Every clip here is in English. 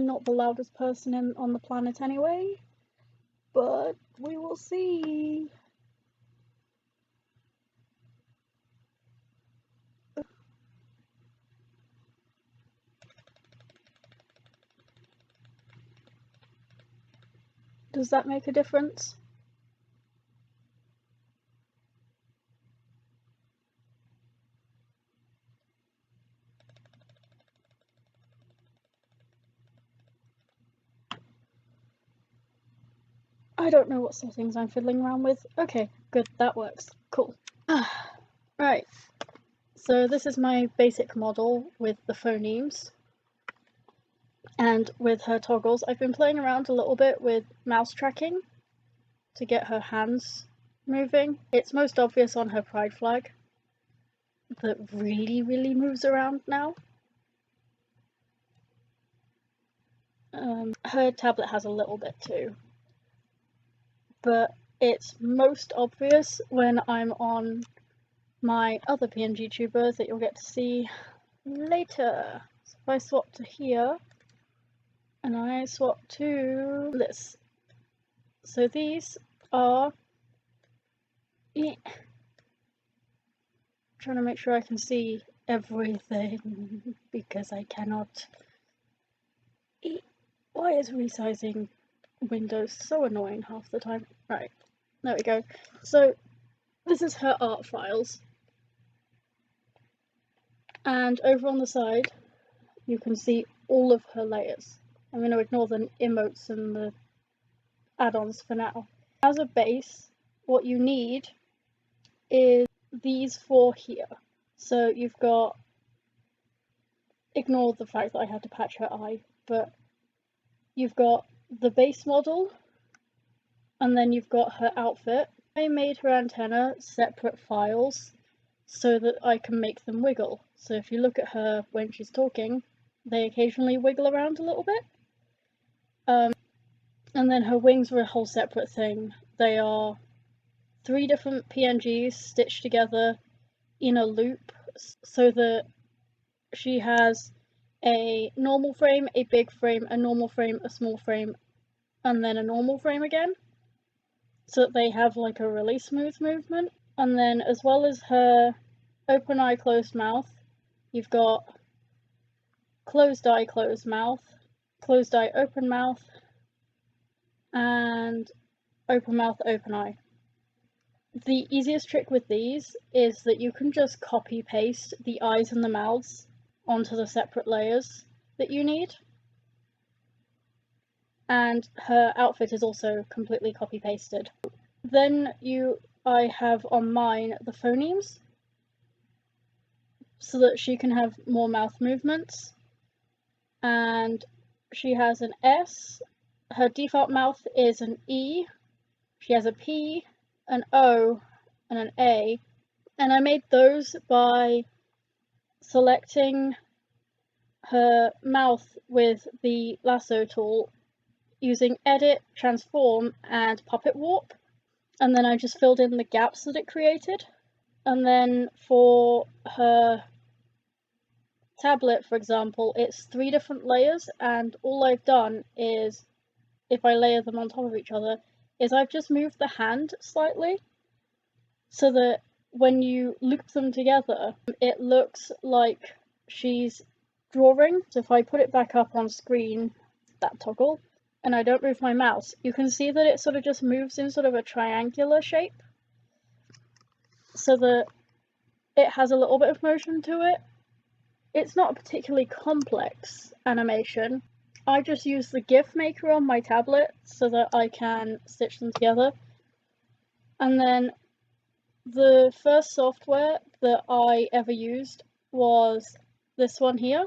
I'm not the loudest person on the planet anyway, but we will see. Does that make a difference? I don't know what settings I'm fiddling around with. Okay, good, that works. Cool. Right, so this is my basic model with the phonemes and with her toggles. I've been playing around a little bit with mouse tracking to get her hands moving. It's most obvious on her pride flag that really moves around now. Her tablet has a little bit too, but it's most obvious when I'm on my other pngtuber that you'll get to see later. So if I swap to here, and I swap to this. So these are... trying to make sure I can see everything, because I cannot... Why is resizing Windows so annoying half the time? Right, there we go. So this is her art files. And over on the side, you can see all of her layers. I'm going to ignore the emotes and the add-ons for now. As a base, what you need is these four here. So you've got... ignore the fact that I had to patch her eye, but you've got the base model, and then you've got her outfit. I made her antenna separate files so that I can make them wiggle. So if you look at her when she's talking, they occasionally wiggle around a little bit. And then her wings are a whole separate thing. They are 3 different PNGs stitched together in a loop so that she has a normal frame, a big frame, a normal frame, a small frame, and then a normal frame again, so that they have like a really smooth movement. And then as well as her open eye, closed mouth, you've got closed eye, closed mouth, closed eye, open mouth, and open mouth, open eye. The easiest trick with these is that you can just copy paste the eyes and the mouths onto the separate layers that you need. And her outfit is also completely copy pasted. Then I have on mine the phonemes, so that she can have more mouth movements. And she has an S, her default mouth is an E, she has a P, an O, and an A. And I made those by selecting her mouth with the lasso tool using Edit, Transform, and Puppet Warp. And then I just filled in the gaps that it created. And then for her tablet, for example, it's 3 different layers, and all I've done is, if I layer them on top of each other, is I've just moved the hand slightly so that when you loop them together, it looks like she's drawing. So if I put it back up on screen, that toggle, and I don't move my mouse, you can see that it sort of just moves in sort of a triangular shape, so that it has a little bit of motion to it. It's not a particularly complex animation. I just use the GIF maker on my tablet so that I can stitch them together. And then the first software that I ever used was this one here.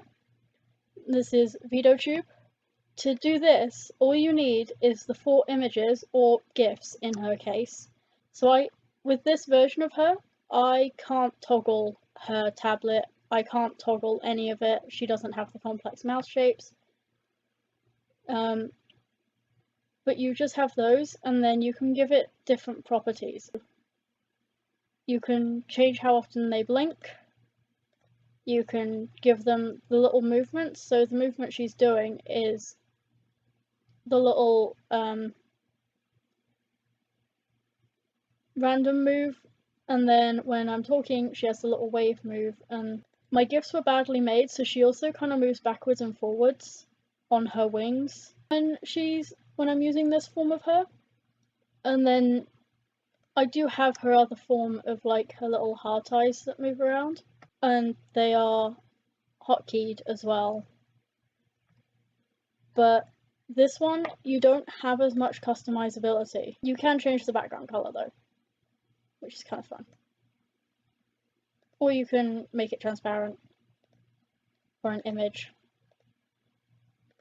This is veadotube. To do this, all you need is the 4 images, or GIFs in her case. So with this version of her, I can't toggle her tablet, I can't toggle any of it, she doesn't have the complex mouse shapes. But you just have those, and then you can give it different properties. You can change how often they blink, you can give them the little movements, so the movement she's doing is the little random move, and then when I'm talking she has the little wave move. And my GIFs were badly made, so she also kind of moves backwards and forwards on her wings when I'm using this form of her. And then I do have her other form of like her little heart eyes that move around, and they are hotkeyed as well. But this one, you don't have as much customizability. You can change the background color though, which is kind of fun. Or you can make it transparent for an image.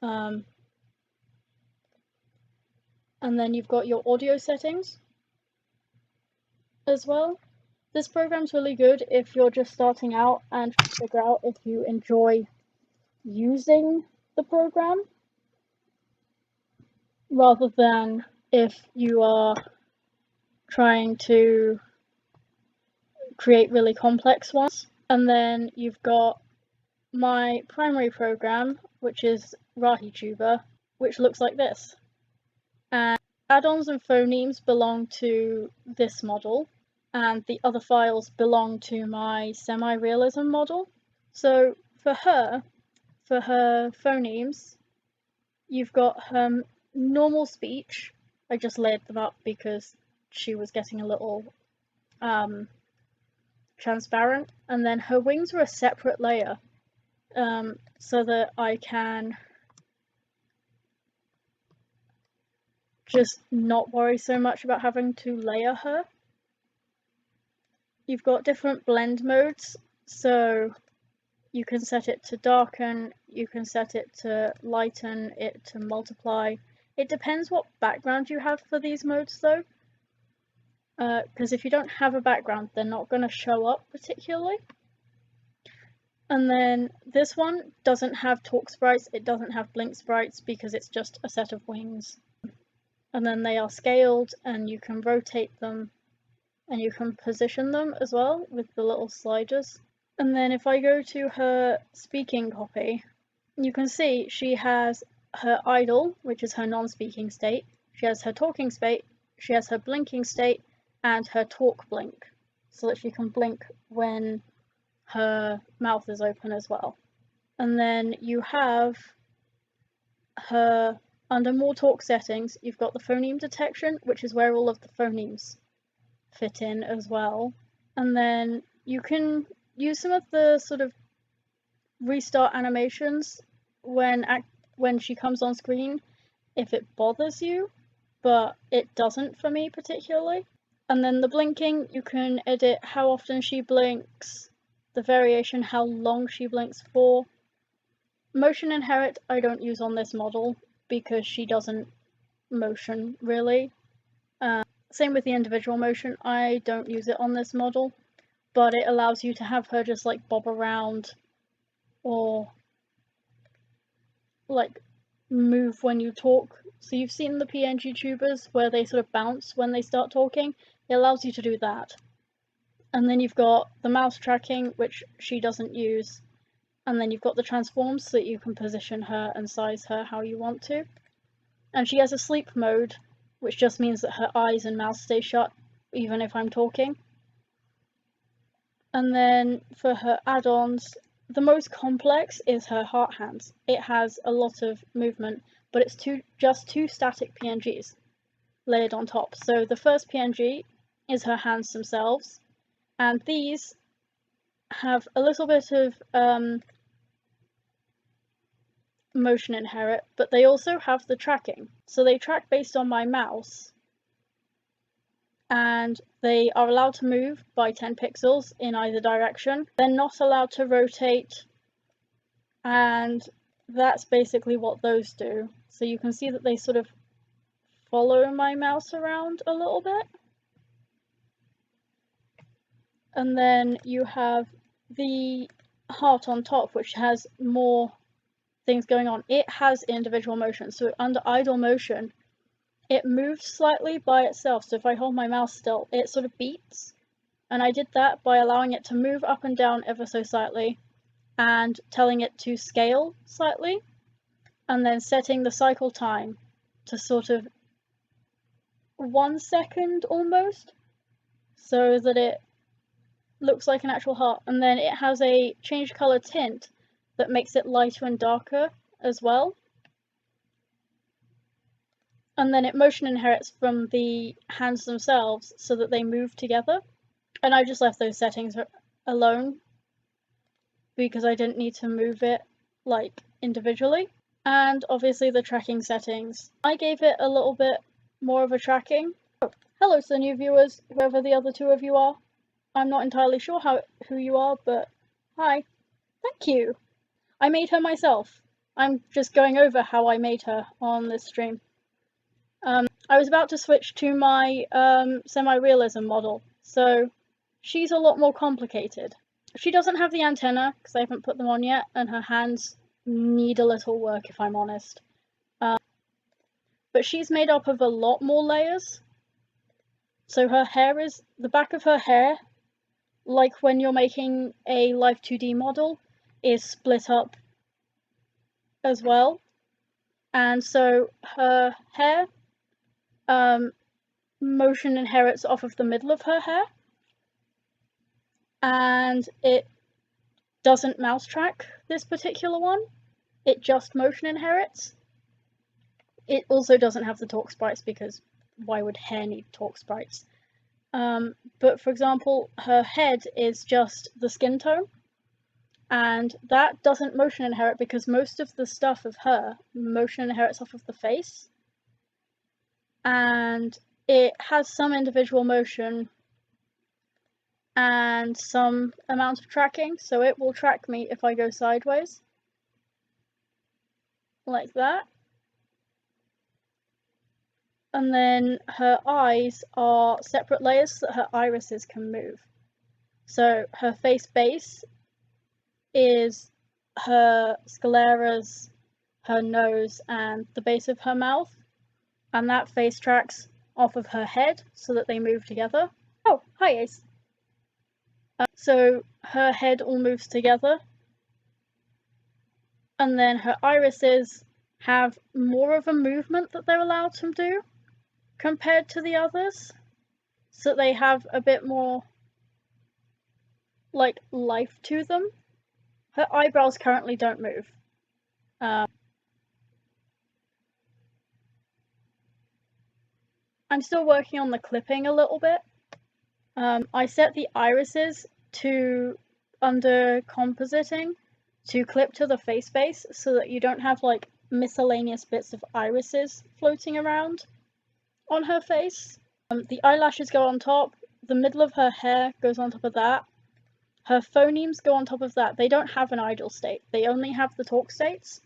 And then you've got your audio settings as well. This program's really good if you're just starting out and trying to figure out if you enjoy using the program, rather than if you are trying to create really complex ones. And then you've got my primary program, which is rahituber, which looks like this. And add-ons and phonemes belong to this model, and the other files belong to my semi-realism model. So for her phonemes, you've got her normal speech. I just layered them up because she was getting a little transparent, and then her wings are a separate layer, so that I can just not worry so much about having to layer her. You've got different blend modes, so you can set it to darken, you can set it to lighten, it to multiply. It depends what background you have for these modes though, because if you don't have a background, they're not going to show up particularly. And then this one doesn't have talk sprites, it doesn't have blink sprites because it's just a set of wings. And then they are scaled, and you can rotate them, and you can position them as well with the little sliders. And then if I go to her speaking copy, you can see she has her idle, which is her non-speaking state, she has her talking state, she has her blinking state, and her talk blink, so that she can blink when her mouth is open as well. And then you have her, under more talk settings, you've got the phoneme detection, which is where all of the phonemes fit in as well. And then you can use some of the sort of restart animations when she comes on screen if it bothers you, but it doesn't for me particularly. And then the blinking, you can edit how often she blinks, the variation, how long she blinks for. Motion inherit I don't use on this model because she doesn't motion really. Same with the individual motion, I don't use it on this model, but it allows you to have her just like bob around or like move when you talk. So you've seen the pngtubers where they sort of bounce when they start talking, it allows you to do that. And then you've got the mouse tracking, which she doesn't use, and then you've got the transforms so that you can position her and size her how you want to. And she has a sleep mode, which just means that her eyes and mouth stay shut even if I'm talking. And then for her add-ons, the most complex is her heart hands. It has a lot of movement, but it's just two static PNGs layered on top. So the first PNG is her hands themselves, and these have a little bit of motion inherit, but they also have the tracking. So they track based on my mouse, and they are allowed to move by 10 pixels in either direction. They're not allowed to rotate, and that's basically what those do. So you can see that they sort of follow my mouse around a little bit. And then you have the heart on top, which has more things going on. It has individual motion, so under idle motion it moves slightly by itself. So if I hold my mouse still, it sort of beats, and I did that by allowing it to move up and down ever so slightly and telling it to scale slightly, and then setting the cycle time to sort of 1 second almost, so that it looks like an actual heart, and then it has a change colour tint that makes it lighter and darker as well. And then it motion inherits from the hands themselves so that they move together. And I just left those settings alone because I didn't need to move it like individually. And obviously the tracking settings, I gave it a little bit more of a tracking. Oh, hello to the new viewers, whoever the other two of you are. I'm not entirely sure who you are, but hi. Thank you. I made her myself. I'm just going over how I made her on this stream. I was about to switch to my semi-realism model, so she's a lot more complicated. She doesn't have the antenna, because I haven't put them on yet, and her hands need a little work if I'm honest. But she's made up of a lot more layers. So her hair is, the back of her hair, like when you're making a live 2D model, is split up as well. And so her hair motion inherits off of the middle of her hair, and it doesn't mouse track this particular one, it just motion inherits. It also doesn't have the talk sprites because why would hair need talk sprites? But for example, her head is just the skin tone, and that doesn't motion inherit because most of the stuff of her motion inherits off of the face, and it has some individual motion and some amount of tracking, so it will track me if I go sideways, like that. And then her eyes are separate layers so that her irises can move. So her face base is her scleras, her nose, and the base of her mouth, and that face tracks off of her head so that they move together. Oh, hi Ace. So her head all moves together, and then her irises have more of a movement that they're allowed to do compared to the others, so they have a bit more like life to them. Her eyebrows currently don't move. I'm still working on the clipping a little bit. I set the irises to, under compositing, to clip to the face base so that you don't have like miscellaneous bits of irises floating around on her face. The eyelashes go on top, the middle of her hair goes on top of that, her phonemes go on top of that. They don't have an idle state, they only have the talk states.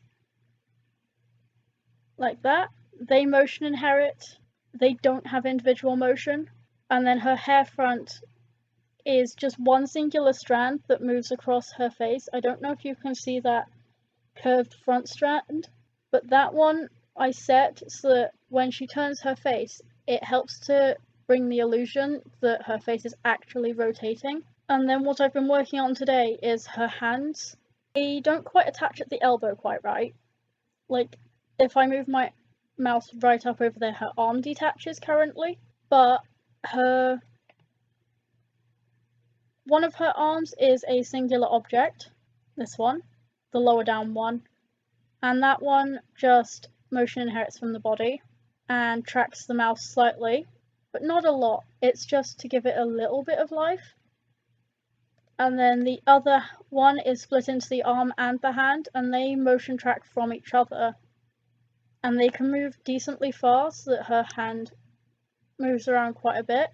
Like that. They motion inherit, they don't have individual motion. And then her hair front is just one singular strand that moves across her face. I don't know if you can see that curved front strand, but that one I set so that when she turns her face, it helps to bring the illusion that her face is actually rotating. And then what I've been working on today is her hands. They don't quite attach at the elbow quite right. Like, if I move my mouse right up over there, her arm detaches currently, but one of her arms is a singular object, this one, the lower down one, and that one just motion inherits from the body and tracks the mouse slightly, but not a lot. It's just to give it a little bit of life. And then the other one is split into the arm and the hand, and they motion track from each other, and they can move decently fast so that her hand moves around quite a bit.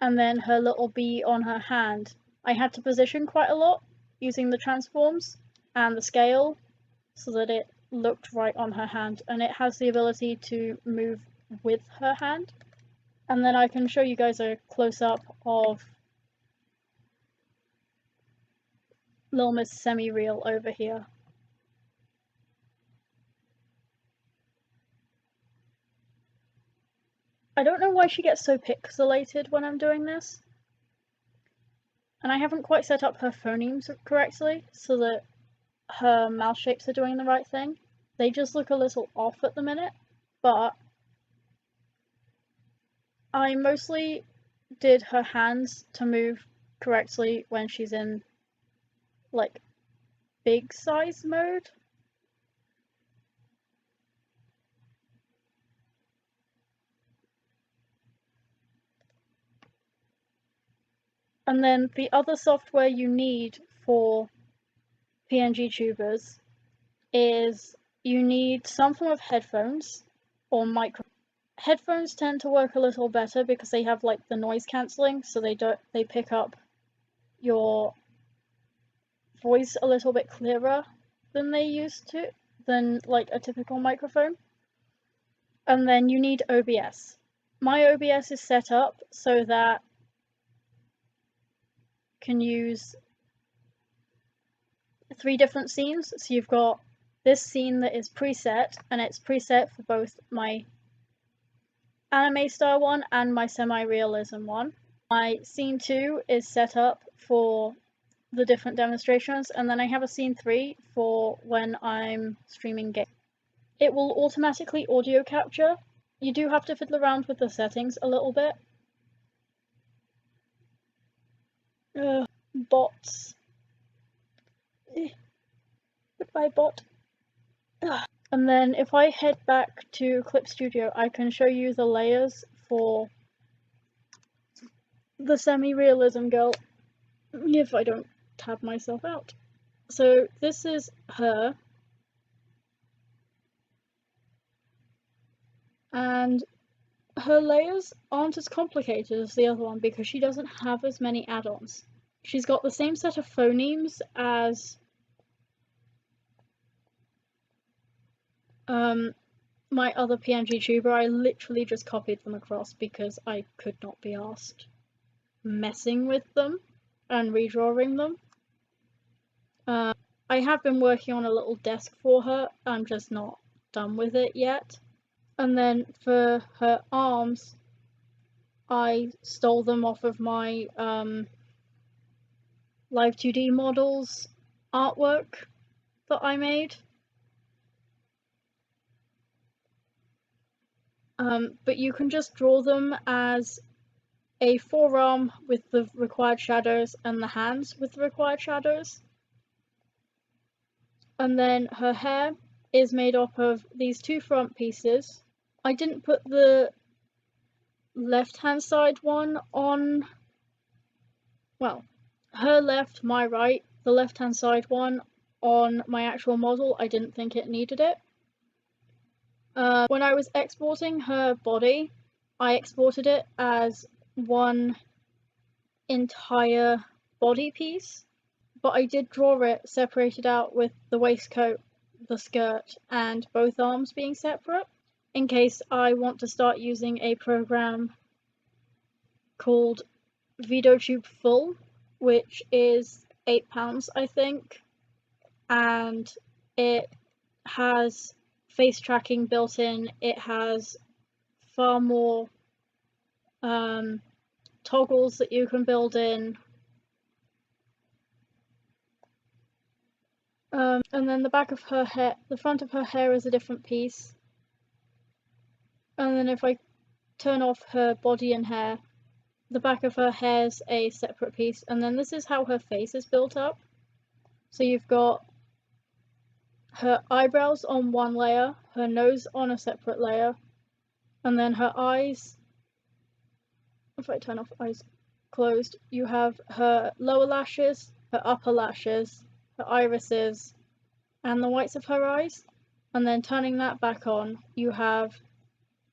And then her little bee on her hand, I had to position quite a lot using the transforms and the scale so that it looked right on her hand, and it has the ability to move with her hand. And then I can show you guys a close-up of Little Miss Semi-Real over here. I don't know why she gets so pixelated when I'm doing this. And I haven't quite set up her phonemes correctly so that her mouth shapes are doing the right thing. They just look a little off at the minute. but I mostly did her hands to move correctly when she's in like big size mode. And then the other software you need for pngtubers is you need some form of headphones or micro. Headphones tend to work a little better because they have like the noise cancelling, so they pick up your voice a little bit clearer than they used to, than like a typical microphone. And then you need OBS. My OBS is set up so that you can use 3 different scenes. So you've got this scene that is preset, and it's preset for both my anime style one and my semi-realism one. My scene 2 is set up for the different demonstrations, and then I have a scene 3 for when I'm streaming games. It will automatically audio capture. You do have to fiddle around with the settings a little bit. Bots. Goodbye, bot. And then if I head back to Clip Studio, I can show you the layers for the semi-realism girl, if I don't tab myself out. So this is her. And her layers aren't as complicated as the other one because she doesn't have as many add-ons. She's got the same set of phonemes as my other pngtuber. I literally just copied them across because I could not be asked messing with them and redrawing them. I have been working on a little desk for her, I'm just not done with it yet. And then for her arms, I stole them off of my Live 2D models artwork that I made. But you can just draw them as a forearm with the required shadows and the hands with the required shadows. And then her hair is made up of these 2 front pieces. I didn't put the left hand side one on, well, her left, my right, the left hand side one on my actual model. I didn't think it needed it. When I was exporting her body, I exported it as one entire body piece, but I did draw it separated out with the waistcoat, the skirt, and both arms being separate, in case I want to start using a program called veadotube Full, which is £8, I think, and it has face tracking built in. It has far more toggles that you can build in. And then the back of her hair, the front of her hair is a different piece. And then if I turn off her body and hair, the back of her hair is a separate piece. And then this is how her face is built up. So you've got her eyebrows on one layer, her nose on a separate layer, and then her eyes. If I turn off eyes closed, you have her lower lashes, her upper lashes, her irises, and the whites of her eyes. And then turning that back on, you have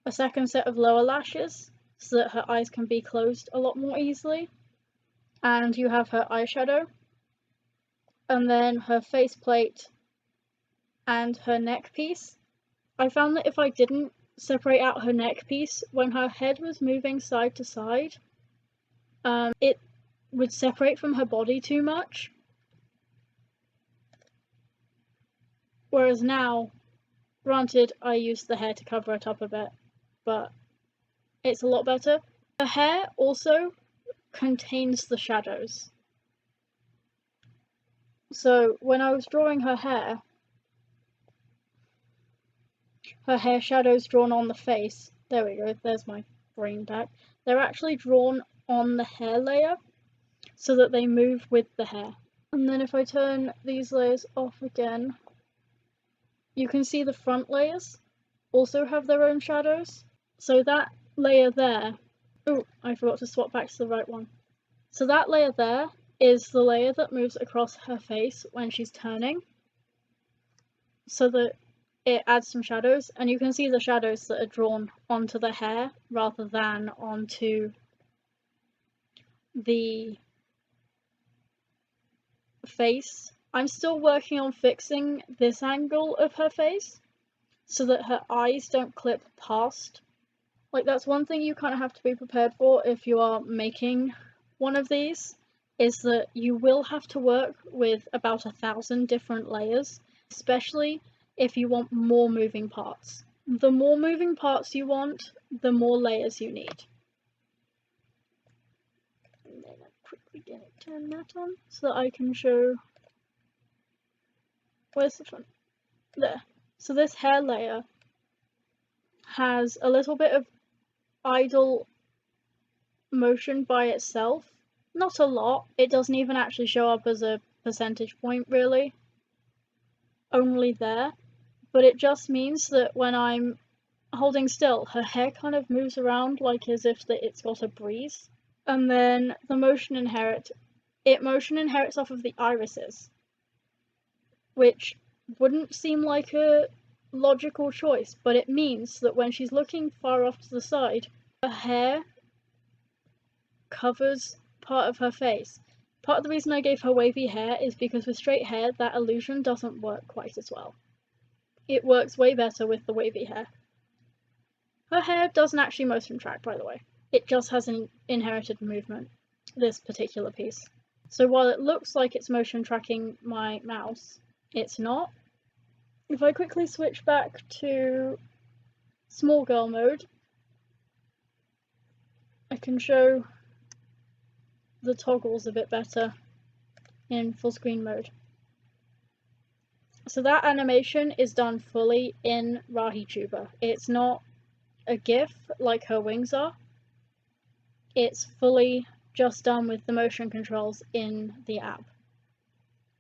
a second set of lower lashes so that her eyes can be closed a lot more easily. And you have her eyeshadow, and then her faceplate and her neck piece. I found that if I didn't separate out her neck piece, when her head was moving side to side, it would separate from her body too much. Whereas now, granted, I used the hair to cover it up a bit, but it's a lot better. Her hair also contains the shadows. So when I was drawing her hair, her hair shadows drawn on the face. There we go, there's my brain back. They're actually drawn on the hair layer so that they move with the hair. And then if I turn these layers off again, you can see the front layers also have their own shadows. So that layer there, oh, I forgot to swap back to the right one. So that layer there is the layer that moves across her face when she's turning, so that it adds some shadows, and you can see the shadows that are drawn onto the hair rather than onto the face. I'm still working on fixing this angle of her face so that her eyes don't clip past. Like, that's one thing you kind of have to be prepared for if you are making one of these, is that you will have to work with about 1,000 different layers, especially if you want more moving parts. The more moving parts you want, the more layers you need. And then I'm quickly going to turn that on so that I can show. Where's the front? There. So this hair layer has a little bit of idle motion by itself. Not a lot. It doesn't even actually show up as a percentage point, really. Only there. But it just means that when I'm holding still, her hair kind of moves around like as if it's got a breeze. And then the motion inherits off of the irises, which wouldn't seem like a logical choice, but it means that when she's looking far off to the side, her hair covers part of her face. Part of the reason I gave her wavy hair is because with straight hair, that illusion doesn't work quite as well. It works way better with the wavy hair. Her hair doesn't actually motion track, by the way. It just has an inherited movement, this particular piece. So while it looks like it's motion tracking my mouse, it's not. If I quickly switch back to small girl mode, I can show the toggles a bit better in full screen mode. So that animation is done fully in rahituber. It's not a GIF like her wings are. It's fully just done with the motion controls in the app.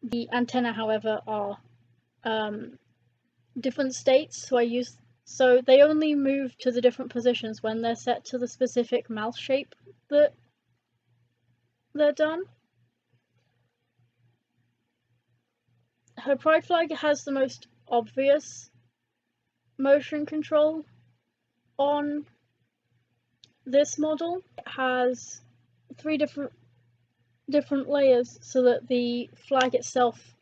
The antenna, however, are different states, so they only move to the different positions when they're set to the specific mouth shape that they're done. Her pride flag has the most obvious motion control on this model. It has 3 different layers so that the flag itself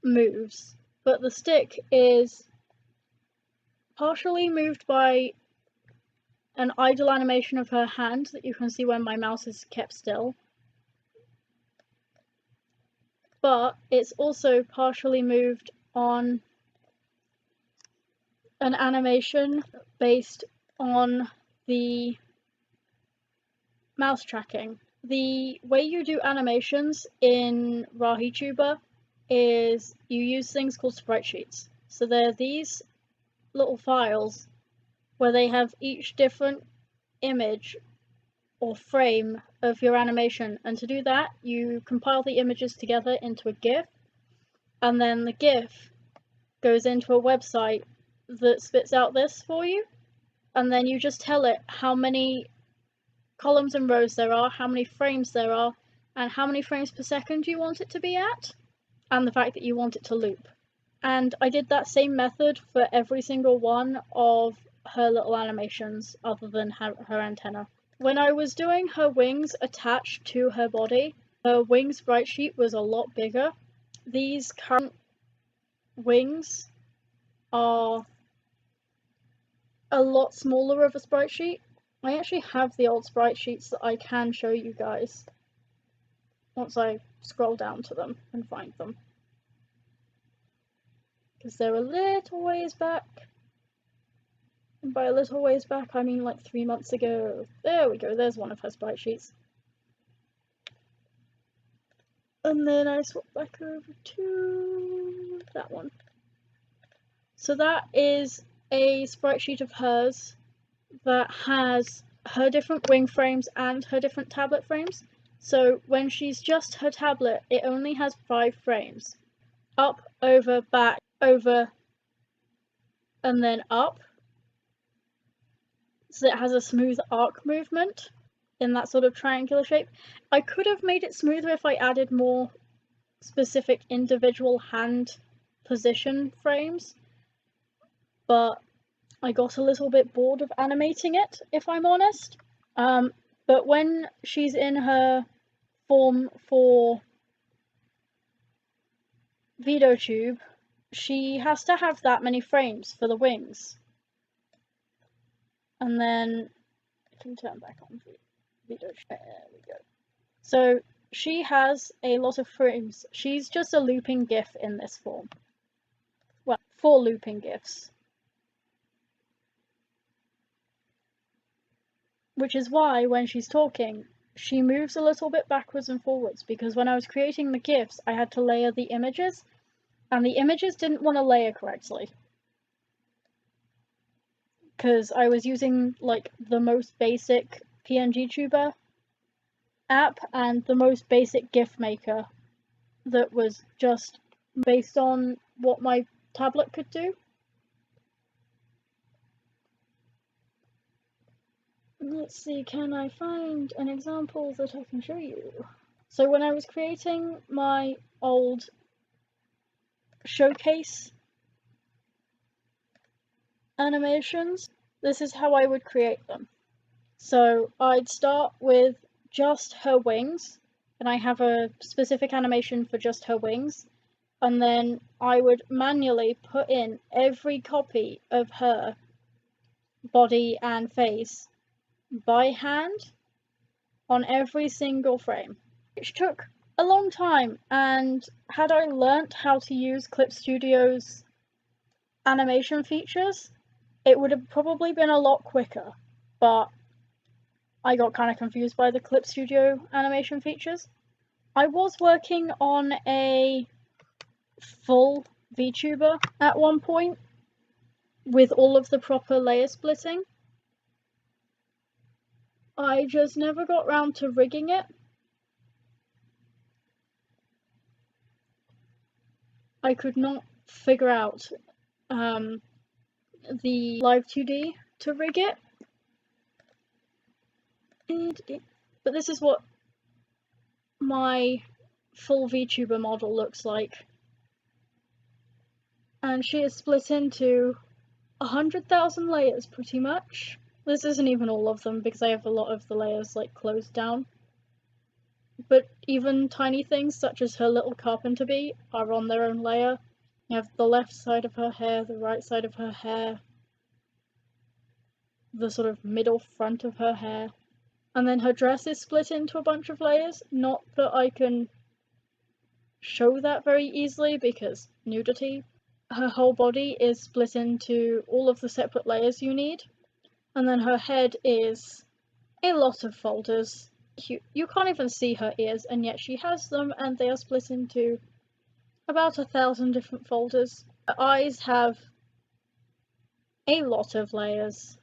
moves, but the stick is partially moved by an idle animation of her hand that you can see when my mouse is kept still, but it's also partially moved on an animation based on the mouse tracking. The way you do animations in rahituber is you use things called sprite sheets. So they're these little files where they have each different image or frame of your animation, and to do that you compile the images together into a GIF, and then the GIF goes into a website that spits out this for you, and then you just tell it how many columns and rows there are, how many frames there are, and how many frames per second you want it to be at, and the fact that you want it to loop. And I did that same method for every single one of her little animations other than her antenna. When I was doing her wings attached to her body, her wing sprite sheet was a lot bigger. These current wings are a lot smaller of a sprite sheet. I actually have the old sprite sheets that I can show you guys once I scroll down to them and find them, because they're a little ways back. And by a little ways back, I mean like 3 months ago. There we go, there's one of her sprite sheets. And then I swap back over to that one. So that is a sprite sheet of hers that has her different wing frames and her different tablet frames. So when she's just her tablet, it only has 5 frames. Up, over, back, over, and then up. So it has a smooth arc movement in that sort of triangular shape. I could have made it smoother if I added more specific individual hand position frames, but I got a little bit bored of animating it, if I'm honest. But when she's in her form for veadotube, she has to have that many frames for the wings. And then I can turn back on veadotube. There we go. So she has a lot of frames. She's just a looping GIF in this form. Well, 4 looping GIFs. Which is why when she's talking, she moves a little bit backwards and forwards, because when I was creating the GIFs, I had to layer the images, and the images didn't want to layer correctly. Because I was using like the most basic pngtuber app and the most basic GIF maker that was just based on what my tablet could do. Let's see, can I find an example that I can show you? So when I was creating my old showcase animations, this is how I would create them. So I'd start with just her wings, and I have a specific animation for just her wings, and then I would manually put in every copy of her body and face by hand on every single frame, which took a long time, and had I learnt how to use Clip Studio's animation features, it would have probably been a lot quicker, but I got kind of confused by the Clip Studio animation features. I was working on a full VTuber at one point with all of the proper layer splitting. I just never got round to rigging it. I could not figure out the Live 2D to rig it. But this is what my full VTuber model looks like. And she is split into 100,000 layers pretty much. This isn't even all of them because I have a lot of the layers like closed down. But even tiny things such as her little carpenter bee are on their own layer. You have the left side of her hair, the right side of her hair, the sort of middle front of her hair. And then her dress is split into a bunch of layers. Not that I can show that very easily because nudity. Her whole body is split into all of the separate layers you need. And then her head is a lot of folders. You can't even see her ears, and yet she has them, and they are split into about 1,000 different folders. Her eyes have a lot of layers.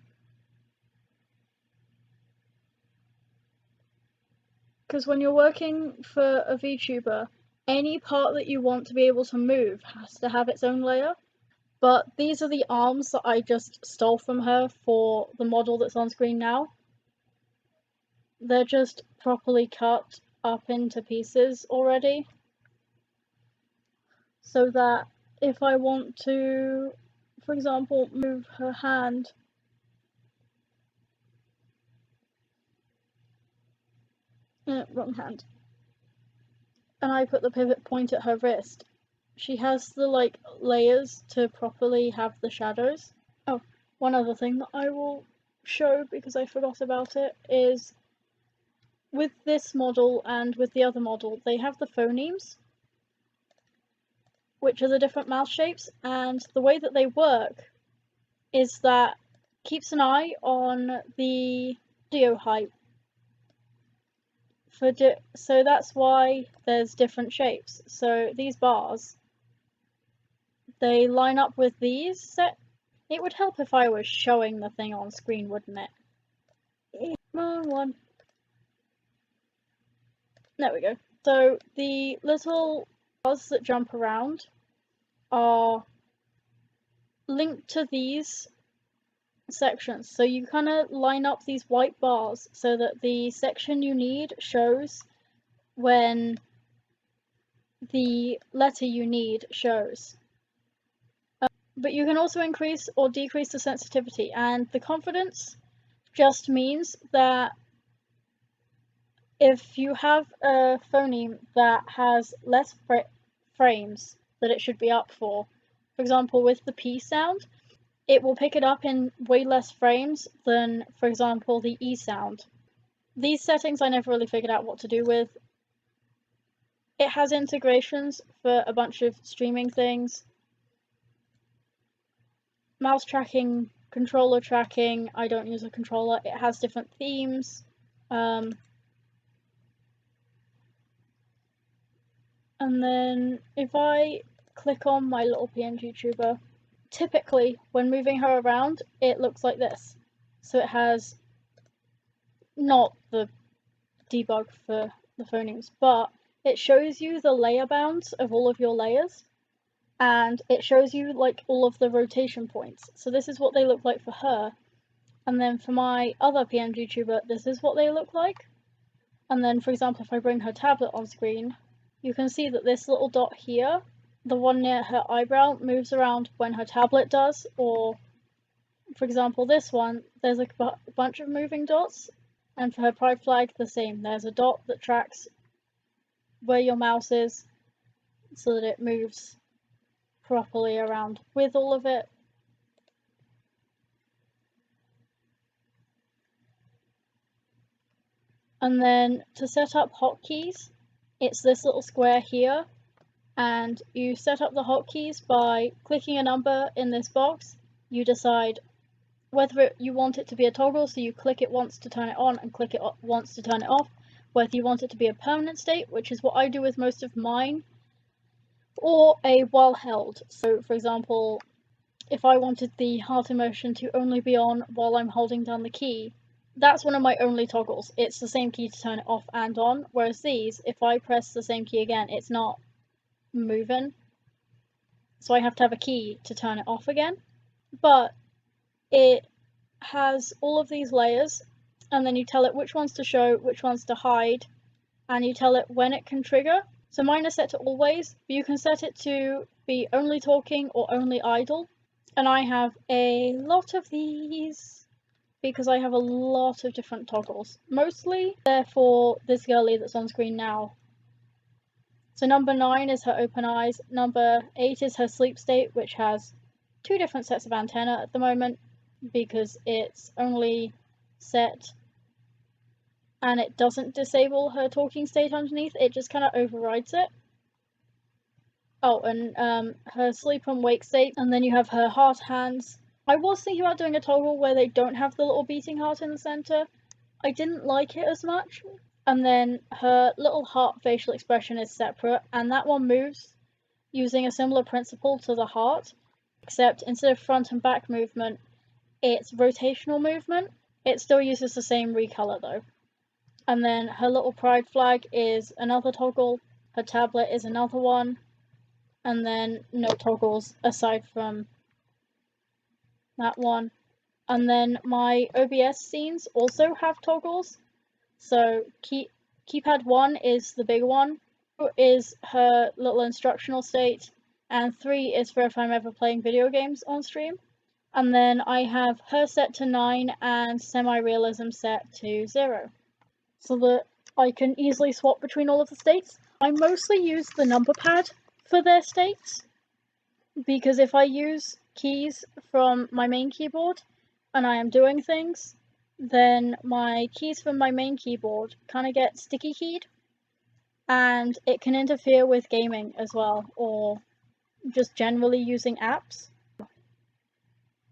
Because when you're working for a VTuber, any part that you want to be able to move has to have its own layer. But these are the arms that I just stole from her for the model that's on screen now. They're just properly cut up into pieces already. So that if I want to, for example, move her hand, wrong hand, and I put the pivot point at her wrist, she has the like layers to properly have the shadows. Oh, one other thing that I will show because I forgot about it is with this model and with the other model, they have the phonemes, which are the different mouth shapes, and the way that they work is that keeps an eye on the audio height. So that's why there's different shapes. So these bars, they line up with these set. It would help if I was showing the thing on screen, wouldn't it? Come on. There we go. So the little bars that jump around are linked to these sections. So you kind of line up these white bars so that the section you need shows when the letter you need shows. But you can also increase or decrease the sensitivity, and the confidence just means that if you have a phoneme that has less frames that it should be up for example with the P sound, it will pick it up in way less frames than, for example, the E sound. These settings I never really figured out what to do with. It has integrations for a bunch of streaming things. Mouse tracking, controller tracking, I don't use a controller. It has different themes. And then if I click on my little pngtuber, typically when moving her around, it looks like this. So it has not the debug for the phonemes, but it shows you the layer bounds of all of your layers. And it shows you like all of the rotation points. So this is what they look like for her. And then for my other pngtuber, this is what they look like. And then, for example, if I bring her tablet on screen, you can see that this little dot here, the one near her eyebrow, moves around when her tablet does. Or, for example, this one, there's a bunch of moving dots. And for her pride flag, the same. There's a dot that tracks where your mouse is so that it moves properly around with all of it. And then to set up hotkeys, it's this little square here, and you set up the hotkeys by clicking a number in this box. You decide whether you want it to be a toggle, so you click it once to turn it on and click it once to turn it off, whether you want it to be a permanent state, which is what I do with most of mine, or a while held. So, for example, if I wanted the heart emotion to only be on while I'm holding down the key, that's one of my only toggles. It's the same key to turn it off and on, whereas these, if I press the same key again, it's not moving. So I have to have a key to turn it off again. But it has all of these layers, and then you tell it which ones to show, which ones to hide, and you tell it when it can trigger. So mine is set to always, but you can set it to be only talking or only idle. And I have a lot of these because I have a lot of different toggles. Mostly they're for this girlie that's on screen now. So number 9 is her open eyes, number 8 is her sleep state, which has 2 different sets of antenna at the moment because it's only set and it doesn't disable her talking state underneath, it just kind of overrides it. Oh, and her sleep and wake state, and then you have her heart hands. I was thinking about doing a toggle where they don't have the little beating heart in the center. I didn't like it as much. And then her little heart facial expression is separate, and that one moves using a similar principle to the heart, except instead of front and back movement, it's rotational movement. It still uses the same recolor though. And then her little pride flag is another toggle, her tablet is another one, and then no toggles aside from that one. And then my OBS scenes also have toggles. So keypad 1 is the big one, 2 is her little instructional state, and 3 is for if I'm ever playing video games on stream. And then I have her set to 9 and semi-realism set to 0, so that I can easily swap between all of the states. I mostly use the number pad for their states, because if I use keys from my main keyboard and I am doing things, then my keys from my main keyboard kind of get sticky keyed, and it can interfere with gaming as well, or just generally using apps.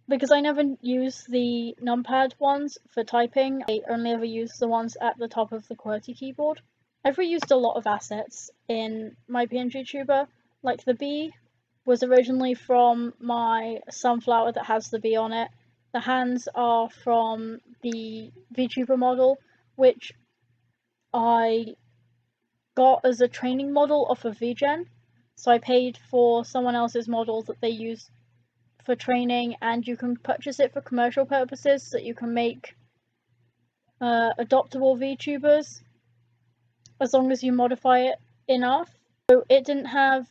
Because I never use the numpad ones for typing, I only ever use the ones at the top of the QWERTY keyboard. I've reused a lot of assets in my pngtuber, like the B, was originally from my sunflower that has the V on it. The hands are from the VTuber model, which I got as a training model off of VGen. So I paid for someone else's model that they use for training, and you can purchase it for commercial purposes so that you can make adoptable VTubers as long as you modify it enough. So it didn't have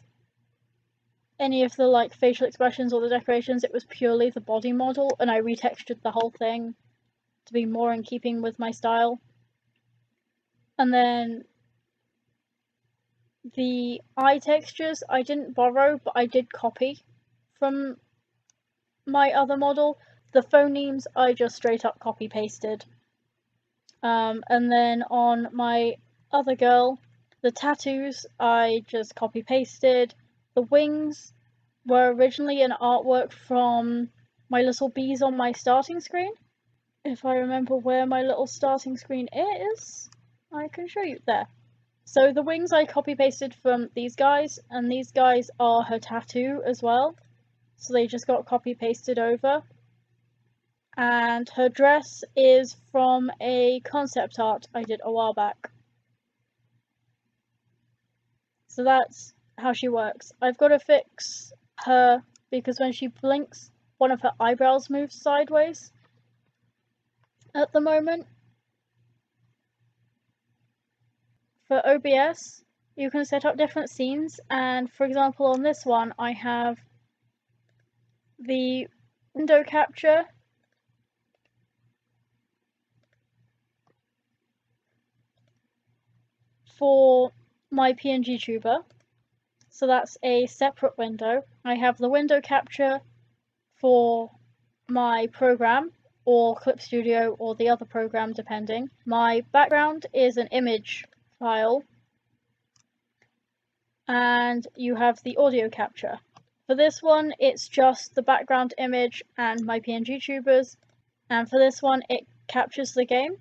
any of the like facial expressions or the decorations, it was purely the body model, and I retextured the whole thing to be more in keeping with my style. And then the eye textures I didn't borrow, but I did copy from my other model. The phonemes I just straight up copy pasted. And then on my other girl, the tattoos I just copy pasted. The wings were originally an artwork from my little bees on my starting screen. If I remember where my little starting screen is, I can show you there. So the wings I copy pasted from these guys, and these guys are her tattoo as well. So they just got copy pasted over. And her dress is from a concept art I did a while back. So that's how she works. I've got to fix her because when she blinks, one of her eyebrows moves sideways at the moment. For OBS, you can set up different scenes, and for example on this one I have the window capture for my pngtuber, so that's a separate window. I have the window capture for my program, or Clip Studio, or the other program depending. My background is an image file, and you have the audio capture. For this one it's just the background image and my pngtubers, and for this one it captures the game.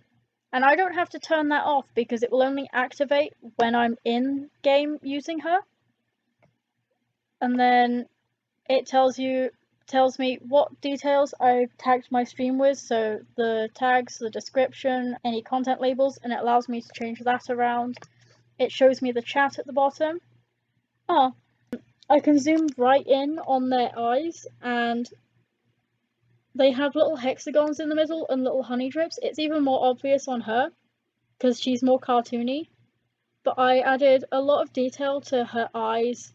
And I don't have to turn that off because it will only activate when I'm in game using her. And then it tells me what details I've tagged my stream with, so the tags, the description, any content labels, and it allows me to change that around. It shows me the chat at the bottom. I can zoom right in on their eyes, and they have little hexagons in the middle and little honey drips. It's even more obvious on her because she's more cartoony, but I added a lot of detail to her eyes.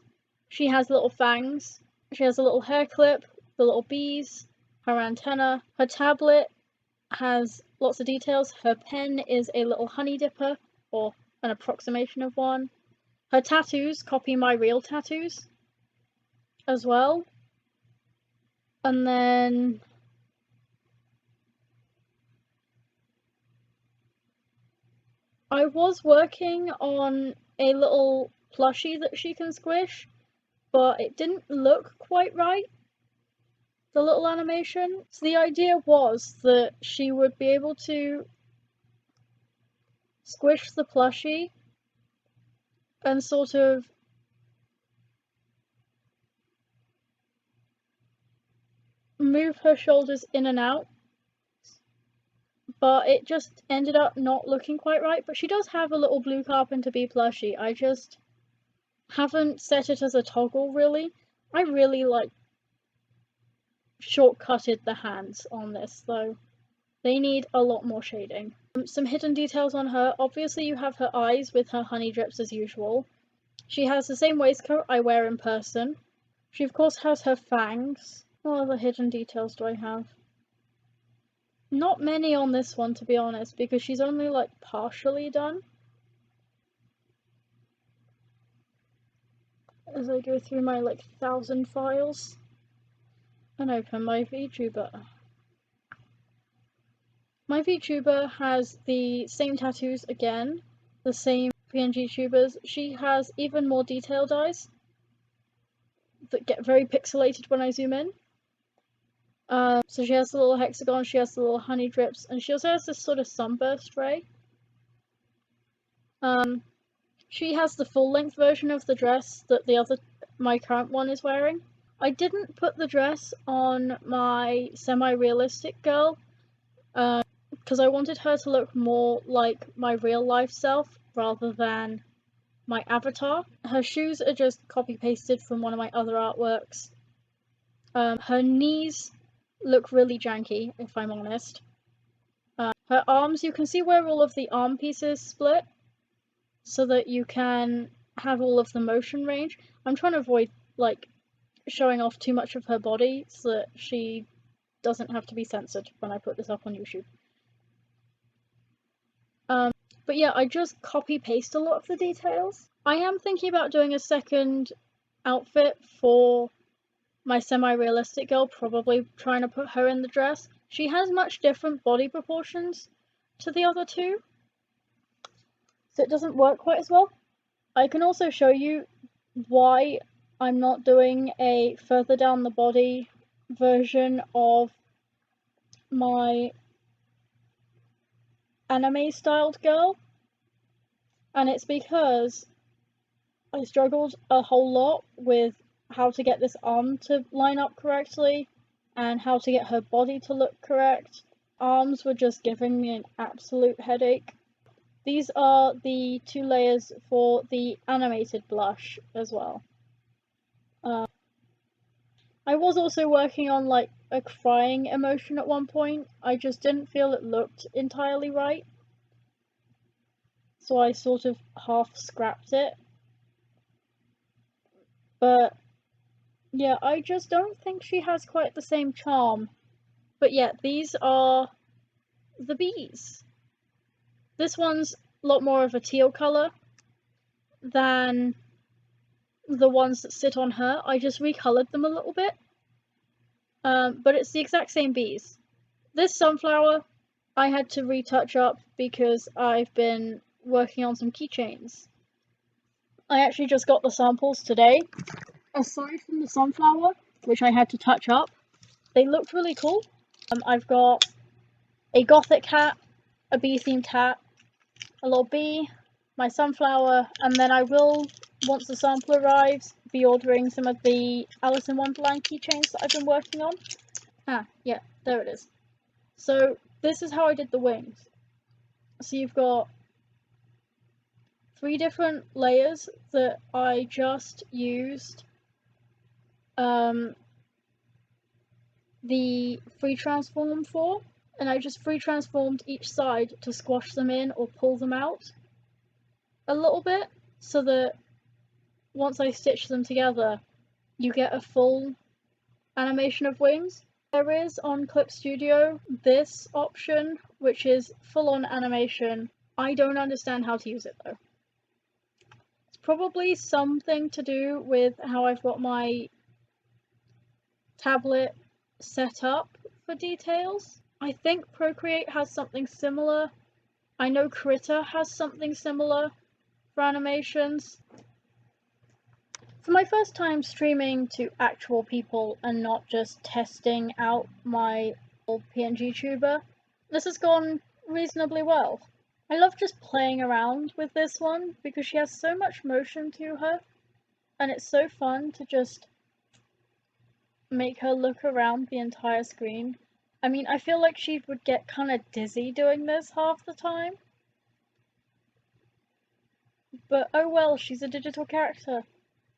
She has little fangs, she has a little hair clip, the little bees, her antenna. Her tablet has lots of details. Her pen is a little honey dipper, or an approximation of one. Her tattoos copy my real tattoos as well. And then I was working on a little plushie that she can squish, but it didn't look quite right, the little animation. So the idea was that she would be able to squish the plushie and sort of move her shoulders in and out, but it just ended up not looking quite right. But she does have a little blue Carpenter bee plushie. I just haven't set it as a toggle really. I really like shortcutted the hands on this though. They need a lot more shading. Some hidden details on her. Obviously you have her eyes with her honey drips as usual. She has the same waistcoat I wear in person. She of course has her fangs. What other hidden details do I have? Not many on this one, to be honest, because she's only like partially done. As I go through my like 1,000 files and open my VTuber. My VTuber has the same tattoos again, the same pngtubers. She has even more detailed eyes that get very pixelated when I zoom in. So she has the little hexagon, she has the little honey drips, and she also has this sort of sunburst ray. She has the full length version of the dress that my current one is wearing. I didn't put the dress on my semi-realistic girl because I wanted her to look more like my real life self rather than my avatar. Her shoes are just copy-pasted from one of my other artworks. Her knees look really janky, if I'm honest. Her arms, you can see where all of the arm pieces split so that you can have all of the motion range. I'm trying to avoid like showing off too much of her body so that she doesn't have to be censored when I put this up on YouTube. But yeah, I just copy-paste a lot of the details. I am thinking about doing a second outfit for my semi-realistic girl, probably trying to put her in the dress. She has much different body proportions to the other two, so it doesn't work quite as well. I can also show you why I'm not doing a further down the body version of my anime styled girl, and it's because I struggled a whole lot with how to get this arm to line up correctly and how to get her body to look correct. Arms were just giving me an absolute headache. These are the 2 layers for the animated blush as well. I was also working on like a crying emotion at one point. I just didn't feel it looked entirely right, so I sort of half scrapped it. But yeah, I just don't think she has quite the same charm. But yeah, these are the bees. This one's a lot more of a teal colour than the ones that sit on her. I just recolored them a little bit. But it's the exact same bees. This sunflower I had to retouch up because I've been working on some keychains. I actually just got the samples today. Aside from the sunflower, which I had to touch up, they looked really cool. I've got a gothic hat, a bee-themed hat, a little bee, my sunflower, and then I will, once the sample arrives, be ordering some of the Alice in Wonderland keychains that I've been working on. Ah, yeah, there it is. So this is how I did the wings. So you've got 3 different layers that I just used the free transform for, and I just free transformed each side to squash them in or pull them out a little bit so that once I stitch them together you get a full animation of wings. There is on Clip Studio this option which is full-on animation. I don't understand how to use it though. It's probably something to do with how I've got my tablet set up for details. I think Procreate has something similar. I know Krita has something similar for animations. For my first time streaming to actual people and not just testing out my old pngtuber, this has gone reasonably well. I love just playing around with this one because she has so much motion to her, and it's so fun to just make her look around the entire screen. I mean, I feel like she would get kind of dizzy doing this half the time. But oh well, she's a digital character.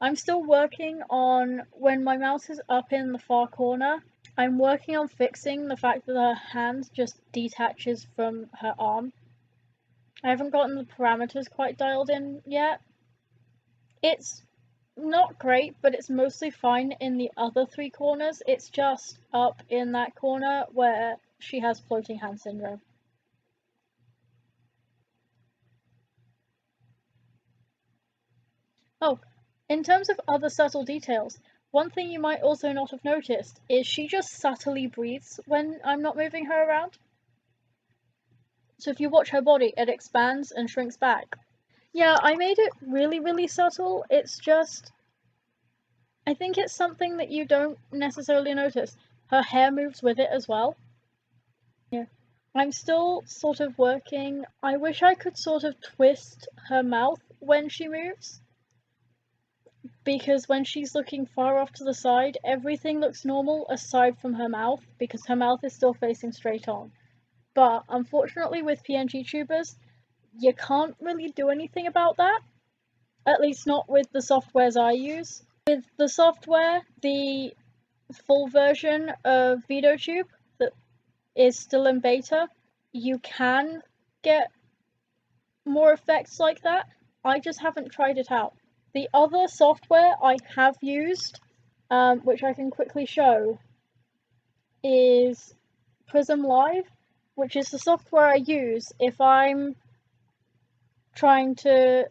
I'm still working on when my mouse is up in the far corner. I'm working on fixing the fact that her hand just detaches from her arm. I haven't gotten the parameters quite dialed in yet. It's not great, but it's mostly fine in the other 3 corners. It's just up in that corner where she has floating hand syndrome. Oh, in terms of other subtle details, one thing you might also not have noticed is she just subtly breathes when I'm not moving her around. So if you watch her body, it expands and shrinks back. Yeah, I made it really, really subtle. It's just, I think it's something that you don't necessarily notice. Her hair moves with it as well. Yeah. I'm still sort of working. I wish I could sort of twist her mouth when she moves, because when she's looking far off to the side, everything looks normal aside from her mouth, because her mouth is still facing straight on. But unfortunately with pngtubers, you can't really do anything about that, at least not with the softwares I use. With the software, the full version of veadotube that is still in beta, you can get more effects like that. I just haven't tried it out. The other software I have used, which I can quickly show, is Prism Live, which is the software I use if I'm trying to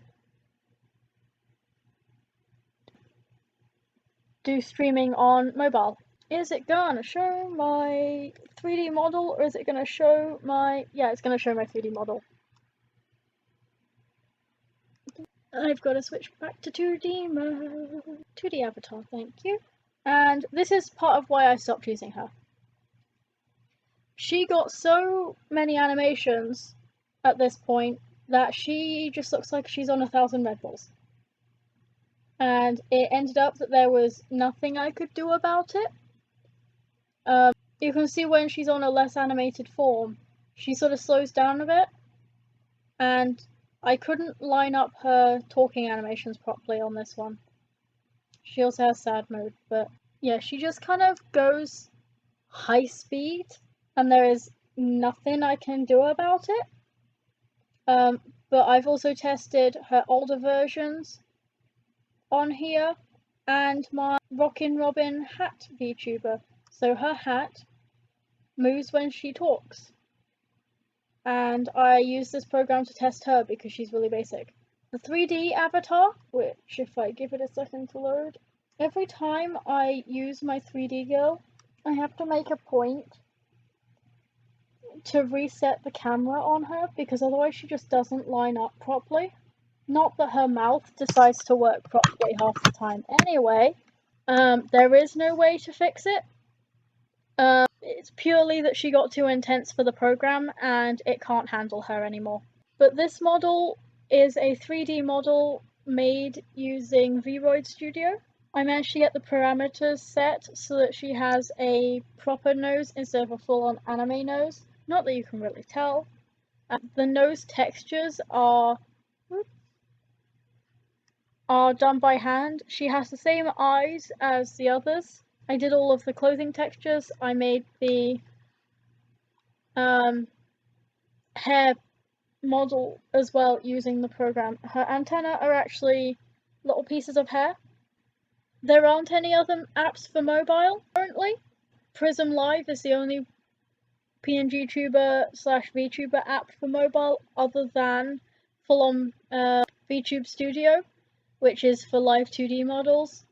do streaming on mobile. Is it gonna show my 3D model, or is it gonna show my... yeah, it's gonna show my 3D model. I've got to switch back to 2D mode. 2D avatar, thank you. And this is part of why I stopped using her. She got so many animations at this point that she just looks like she's on 1,000 Red Bulls. And it ended up that there was nothing I could do about it. You can see when she's on a less animated form, she sort of slows down a bit, and I couldn't line up her talking animations properly on this one. She also has sad mode, but yeah, she just kind of goes high speed, and there is nothing I can do about it. But I've also tested her older versions on here, and my Rockin' Robin hat VTuber. So her hat moves when she talks. And I use this program to test her because she's really basic. The 3D avatar, which if I give it a second to load, every time I use my 3D girl, I have to make a point to reset the camera on her because otherwise she just doesn't line up properly. Not that her mouth decides to work properly half the time anyway. There is no way to fix it. It's purely that she got too intense for the program and it can't handle her anymore. But this model is a 3D model made using Vroid Studio. I managed to get the parameters set so that she has a proper nose instead of a full-on anime nose. Not that you can really tell. The nose textures are done by hand. She has the same eyes as the others. I did all of the clothing textures. I made the hair model as well using the program. Her antennae are actually little pieces of hair. There aren't any other apps for mobile currently. Prism Live is the only pngtuber/VTuber app for mobile other than full-on VTube Studio, which is for live 2D models.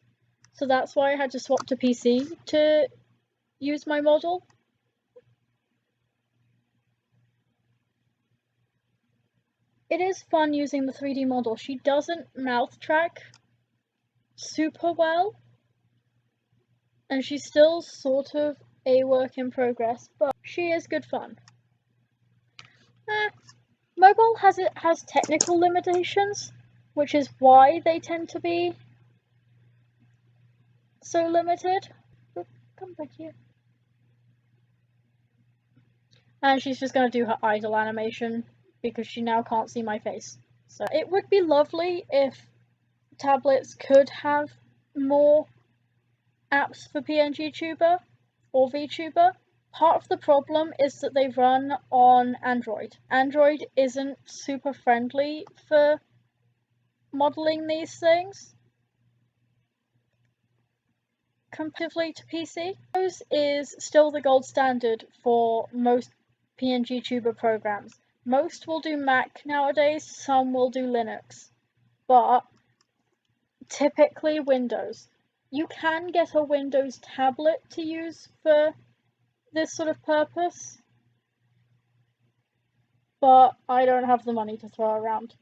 So that's why I had to swap to PC to use my model. It is fun using the 3D model. She doesn't mouth track super well, and she's still sort of a work in progress, but she is good fun. Mobile has technical limitations, which is why they tend to be so limited. Come back here. And she's just going to do her idle animation because she now can't see my face. So it would be lovely if tablets could have more apps for pngtuber or VTuber. Part of the problem is that they run on Android. Android isn't super friendly for modeling these things comparatively to PC. Windows is still the gold standard for most pngtuber programs. Most will do Mac nowadays, some will do Linux, but typically Windows. You can get a Windows tablet to use for this sort of purpose, but I don't have the money to throw around.